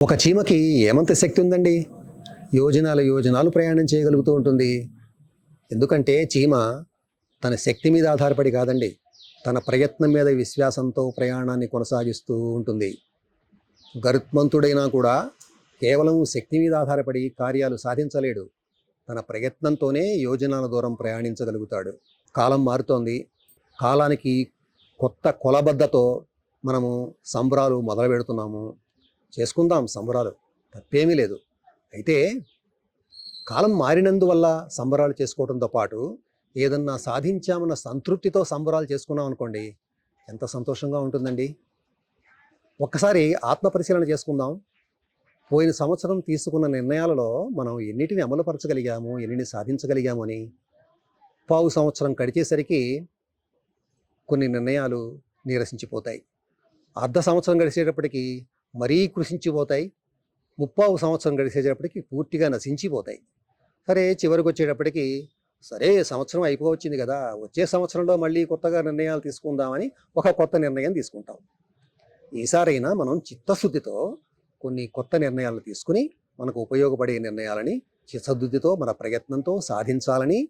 ఒక చీమకి ఏమంత శక్తి ఉందండి? యోజనాలు యోజనాలు ప్రయాణం చేయగలుగుతూ ఉంటుంది. ఎందుకంటే చీమ తన శక్తి మీద ఆధారపడి కాదండి, తన ప్రయత్నం మీద విశ్వాసంతో ప్రయాణాన్ని కొనసాగిస్తూ ఉంటుంది. గరుత్మంతుడైనా కూడా కేవలం శక్తి మీద ఆధారపడి కార్యాలు సాధించలేడు. తన ప్రయత్నంతోనే యోజనాల దూరం ప్రయాణించగలుగుతాడు. కాలం మారుతోంది. కాలానికి కొత్త కొలబద్దతో మనము సంబరాలు మొదలు పెడుతున్నాము. చేసుకుందాం సంబరాలు, తప్పేమీ లేదు. అయితే కాలం మారినందువల్ల సంబరాలు చేసుకోవడంతో పాటు ఏదన్నా సాధించామన్న సంతృప్తితో సంబరాలు చేసుకున్నాం అనుకోండి, ఎంత సంతోషంగా ఉంటుందండి. ఒక్కసారి ఆత్మపరిశీలన చేసుకుందాం. పోయిన సంవత్సరం తీసుకున్న నిర్ణయాలలో మనం ఎన్నిటిని అమలుపరచగలిగాము, ఎన్నిటిని సాధించగలిగాము అని. పావు సంవత్సరం గడిచేసరికి కొన్ని నిర్ణయాలు నీరసించిపోతాయి. అర్ధ సంవత్సరం గడిచేటప్పటికి మరీ కృషించిపోతాయి. ముప్పావు సంవత్సరం గడిచేటప్పటికి పూర్తిగా నశించిపోతాయి. సరే, చివరికి వచ్చేటప్పటికి సరే సంవత్సరం అయిపోవచ్చింది కదా, వచ్చే సంవత్సరంలో మళ్ళీ కొత్తగా నిర్ణయాలు తీసుకుందామని ఒక కొత్త నిర్ణయం తీసుకుంటాం. ఈసారైనా మనం చిత్తశుద్ధితో కొన్ని కొత్త నిర్ణయాలు తీసుకుని మనకు ఉపయోగపడే నిర్ణయాలని చిత్తశుద్ధితో మన ప్రయత్నంతో సాధించాలని,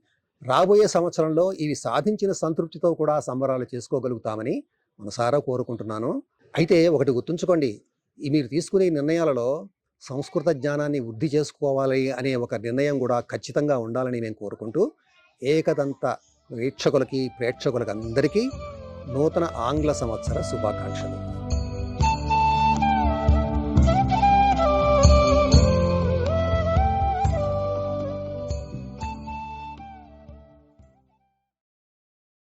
రాబోయే సంవత్సరంలో ఇవి సాధించిన సంతృప్తితో కూడా సంబరాలు చేసుకోగలుగుతామని మనసారా కోరుకుంటున్నాను. అయితే ఒకటి గుర్తుంచుకోండి, మీరు తీసుకునే నిర్ణయాలలో సంస్కృత జ్ఞానాన్ని వృద్ధి చేసుకోవాలి అనే ఒక నిర్ణయం కూడా ఖచ్చితంగా ఉండాలని నేను కోరుకుంటూ, ఏకదంత వీక్షకులకి ప్రేక్షకులకి అందరికీ నూతన ఆంగ్ల సంవత్సర శుభాకాంక్షలు.